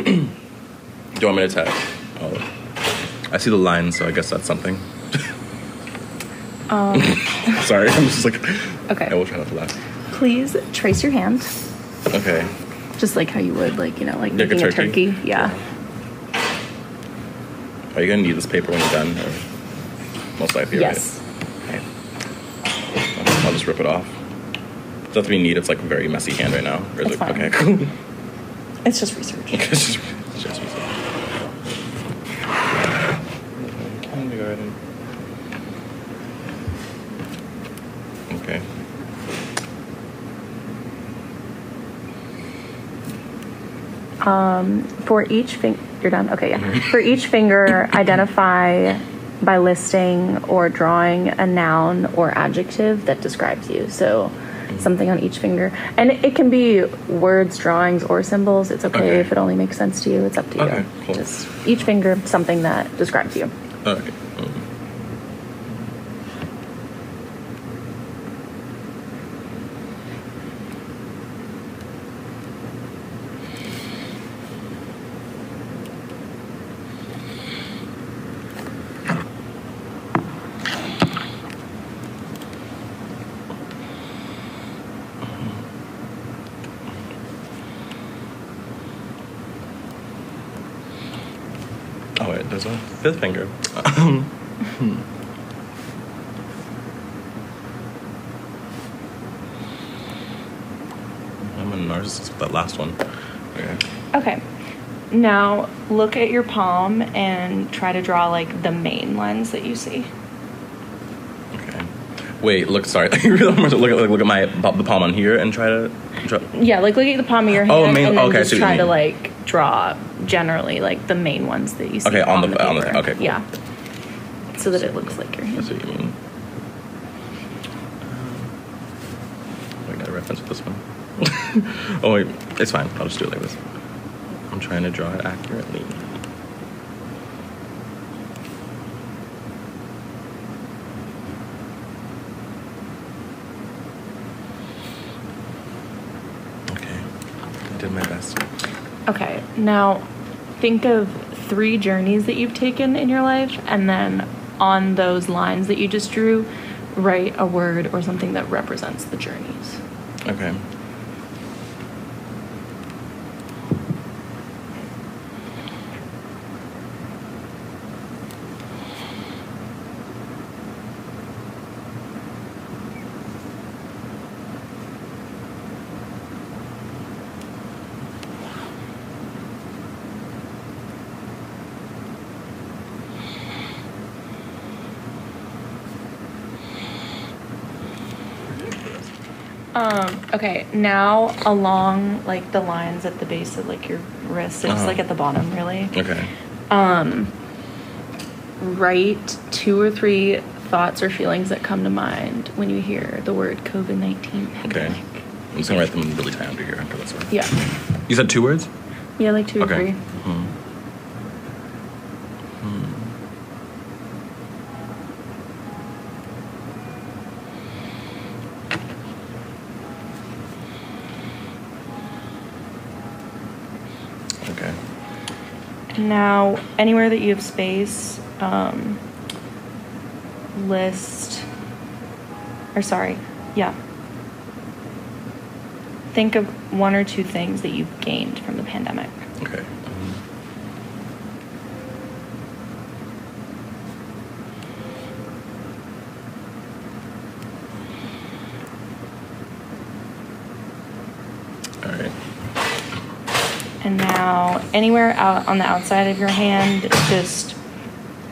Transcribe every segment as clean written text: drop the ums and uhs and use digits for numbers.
you want me to tap? Oh, I see the lines, so I guess that's something. Sorry, I'm just like... Okay. I will try not to laugh. Please trace your hand. Okay. Just like how you would, like, you know, like Like making a turkey. Yeah. Are you going to need this paper when you're done? Or most likely, yes. Right? Okay. I'll just rip it off. Does that be neat? It's like a very messy hand right now. Or is It's fine. Okay, cool. It's just research. It's just research. Kindergarten. Okay. For each finger, you're done? Okay, yeah. For each finger, identify by listing or drawing a noun or adjective that describes you. So something on each finger. And it can be words, drawings, or symbols. It's okay if it only makes sense to you. It's up to you. Okay, cool. Just each finger, something that describes you. Okay. Oh wait, there's a fifth finger. I'm a narcissist with that last one. Okay. Now look at your palm and try to draw like the main lens that you see. Okay. Wait, look, sorry. look at the palm on here and try to draw. Yeah, like look at the palm of your hand and then okay, just so try to like draw generally like the main ones that you see. Okay, on the paper. okay, cool. Yeah. So that it looks like your hand. That's what you mean. I got a reference with this one. Oh wait, it's fine. I'll just do it like this. I'm trying to draw it accurately. Okay, I did my best. Okay, now think of 3 journeys that you've taken in your life, and then on those lines that you just drew, write a word or something that represents the journeys. Okay. Okay, now along like the lines at the base of like your wrist, it's like at the bottom really. Okay. Write 2 or 3 thoughts or feelings that come to mind when you hear the word COVID-19 pandemic. Okay. I'm just gonna write them really tiny under here. Okay, that's right. Yeah. You said 2 words? Yeah, like 2 or 3. Mm-hmm. Okay. Now, anywhere that you have space, think of 1 or 2 things that you've gained from the pandemic. Okay. All right. And now, anywhere out on the outside of your hand, just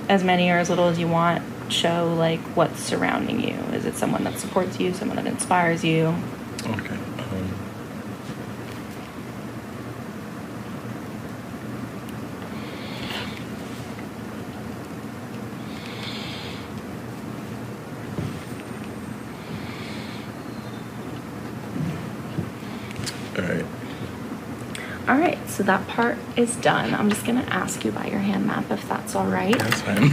as many or as little as you want, show like what's surrounding you. Is it someone that supports you, someone that inspires you? Okay. All right, so that part is done. I'm just going to ask you about your hand map, if that's all right. That's fine.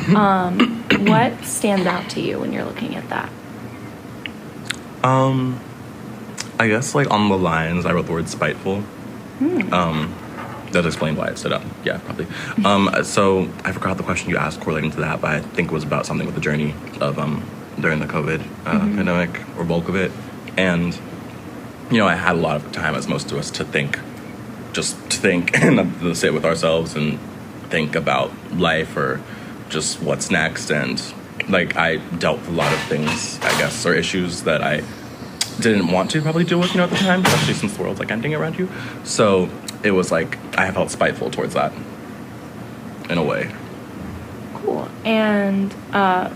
What stands out to you when you're looking at that? I guess like on the lines, I wrote the word spiteful. That explains why it stood up. Yeah, probably. So I forgot the question you asked correlating to that, but I think it was about something with the journey of during the COVID pandemic, or bulk of it. And, I had a lot of time, as most of us, to think and to sit with ourselves and think about life or just what's next. And, I dealt with a lot of things, I guess, or issues that I didn't want to probably deal with, at the time, especially since the world's, ending around you. So it was, I felt spiteful towards that, in a way. Cool. And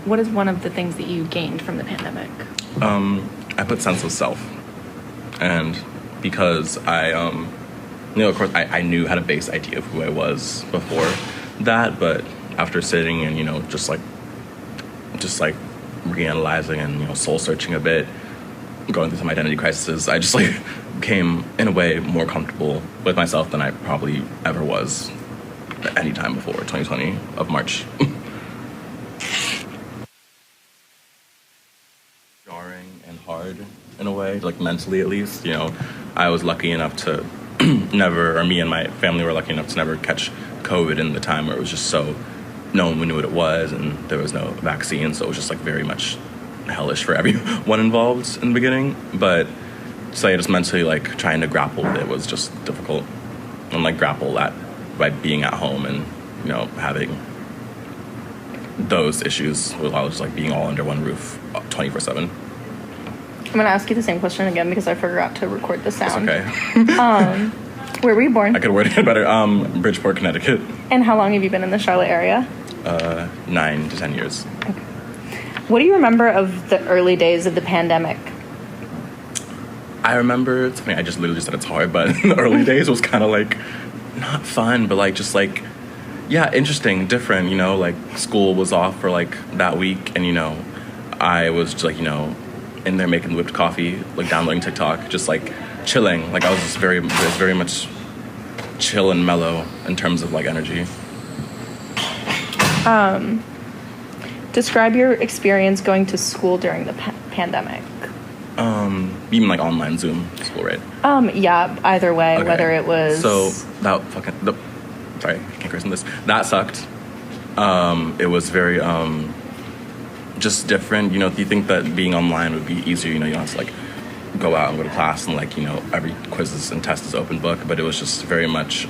what is one of the things that you gained from the pandemic? I put sense of self. And because I, of course, I knew had a base idea of who I was before that, but after sitting and, just reanalyzing and, soul searching a bit, going through some identity crises, I just, became, in a way, more comfortable with myself than I probably ever was at any time before 2020 of March. Jarring and hard, in a way, mentally at least. I was lucky enough to never, or me and my family were lucky enough to never catch COVID in the time where it was just so, no one knew what it was and there was no vaccine, so it was just very much hellish for everyone involved in the beginning. But just mentally trying to grapple with it was just difficult, and grapple that by being at home and having those issues while just being all under one roof 24/7. I'm going to ask you the same question again because I forgot to record the sound. It's okay. Where were you born? I could word it better. Bridgeport, Connecticut. And how long have you been in the Charlotte area? 9 to 10 years. Okay. What do you remember of the early days of the pandemic? I remember, it's funny, I just literally said it's hard, but in the early days was kind of not fun, but interesting, different, school was off for that week, and I was just in there making whipped coffee, downloading TikTok, just chilling. I was just very much chill and mellow in terms of energy. Describe your experience going to school during the pandemic. You mean online Zoom school, right? Yeah, either way, okay. Whether it was... So, sorry, I can't curse on this. That sucked. It was very, just different. You think that being online would be easier, you don't have to, go out and go to class and, every quiz and test is open book, but it was just very much,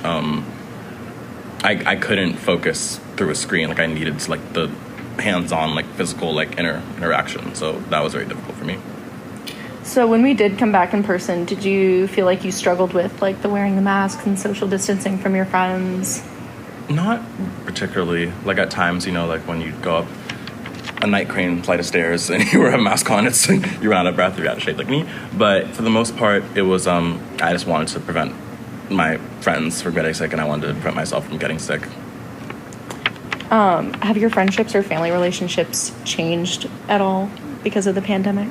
I couldn't focus through a screen. I needed to, the hands-on, physical, interaction. So that was very difficult for me. So when we did come back in person, did you feel like you struggled with, the wearing the masks and social distancing from your friends? Not particularly. At times, when you go up a night crane flight of stairs and you wear a mask on, it's you run out of breath, you're out of shape like me. But for the most part, it was, I just wanted to prevent my friends from getting sick, and I wanted to prevent myself from getting sick. Have your friendships or family relationships changed at all because of the pandemic?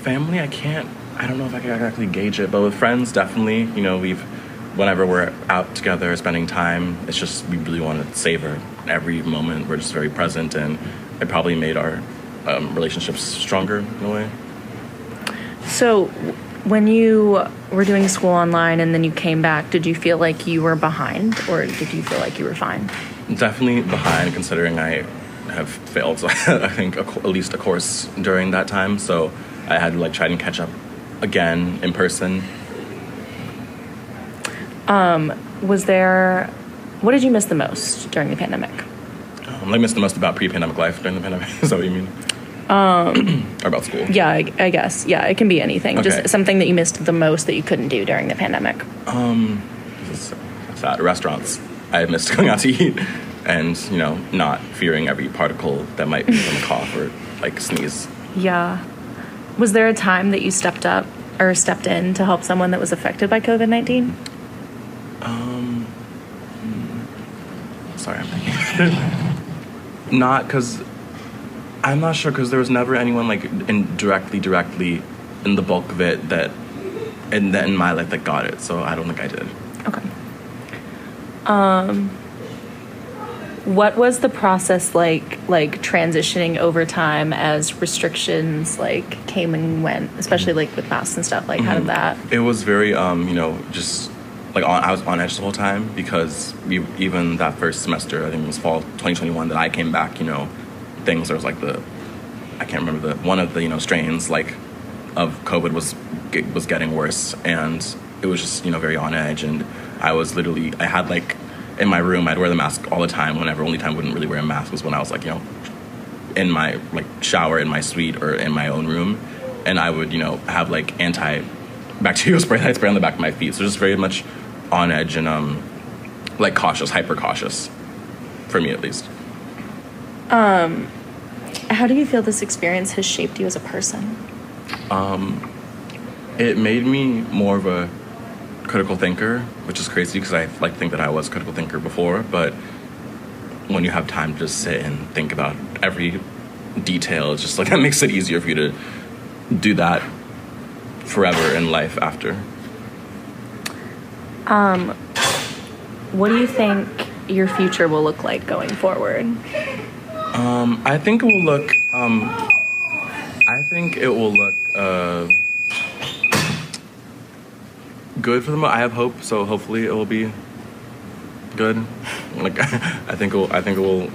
Family, I don't know if I can exactly gauge it, but with friends, definitely, whenever we're out together spending time, it's just, we really want to savor every moment. We're just very present, and it probably made our relationships stronger in a way. So when you were doing school online and then you came back, did you feel like you were behind, or did you feel like you were fine? Definitely behind, considering I have failed, I think, at least a course during that time. So I had to try and catch up again in person. What did you miss the most during the pandemic? I missed the most about pre-pandemic life during the pandemic. Is that what you mean? Or about school? Yeah, I guess. Yeah, it can be anything. Okay. Just something that you missed the most that you couldn't do during the pandemic. Sad. Restaurants. I missed going out to eat and, not fearing every particle that might be from a cough or, sneeze. Yeah. Was there a time that you stepped up or stepped in to help someone that was affected by COVID-19? Sorry, I'm thinking. Not, because I'm not sure, because there was never anyone directly in the bulk of it that in my life that got it, so I don't think I did. Okay. What was the process like transitioning over time as restrictions came and went, especially with masks and stuff? How did that? It was very just I was on edge the whole time because even that first semester, I think it was fall 2021, that I came back, things, there was like I can't remember one of the, strains like of COVID was getting worse, and it was just, very on edge. And I had like, in my room, I'd wear the mask all the time. Only time I wouldn't really wear a mask was when I was like, in my like shower in my suite or in my own room, and I would, have like antibacterial spray that I'd spray on the back of my feet. So just very much on edge and like cautious, hyper cautious, for me at least. How do you feel this experience has shaped you as a person? It made me more of a critical thinker, which is crazy because I think that I was a critical thinker before, but when you have time to just sit and think about every detail, it's just like that makes it easier for you to do that forever in life after. What do you think your future will look like going forward? I think it will look good for them. I have hope, so hopefully it will be good. Like I think it will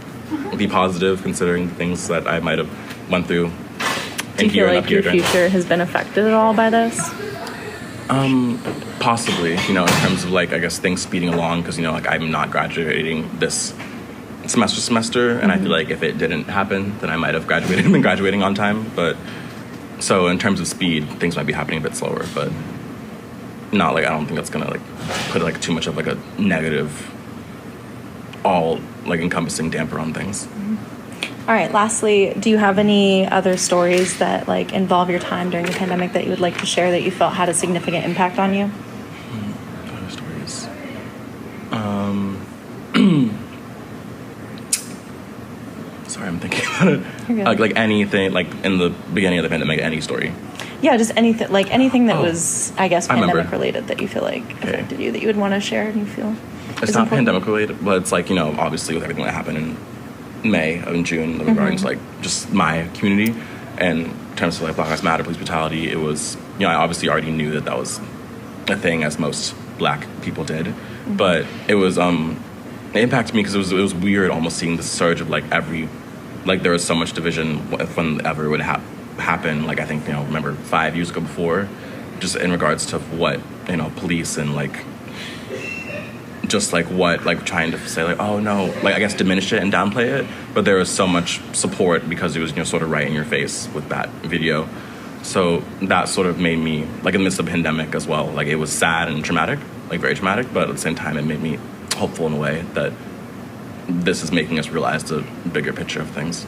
be positive considering the things that I might have went through. Do you feel like your future has been affected at all by this? Possibly, in terms of like, I guess things speeding along because, like I'm not graduating this semester, and I feel like if it didn't happen, then I might have been graduating on time. But so in terms of speed, things might be happening a bit slower, but not like, I don't think that's gonna like put like too much of like a negative, all like encompassing damper on things. All right, lastly, do you have any other stories that like involve your time during the pandemic that you would like to share that you felt had a significant impact on you? Other stories. Sorry, I'm thinking about it. Like anything, like in the beginning of the pandemic, any story. Yeah, just anything that was, I guess, pandemic related that you feel like affected you, that you would want to share and you feel it's not pandemic related, but it's like, obviously with everything that happened in May and June regarding to like just my community, and in terms of like Black Lives Matter, police brutality, it was, I obviously already knew that was a thing, as most Black people did, but it was it impacted me because it was weird almost seeing the surge of like there was so much division whenever it would happen. Like I think, remember 5 years ago before, just in regards to what, police and like just like what, like trying to say like, oh no, like I guess diminish it and downplay it, but there was so much support because it was, sort of right in your face with that video. So that sort of made me, like in the midst of the pandemic as well, like it was sad and traumatic, like very traumatic, but at the same time it made me hopeful in a way that this is making us realize the bigger picture of things.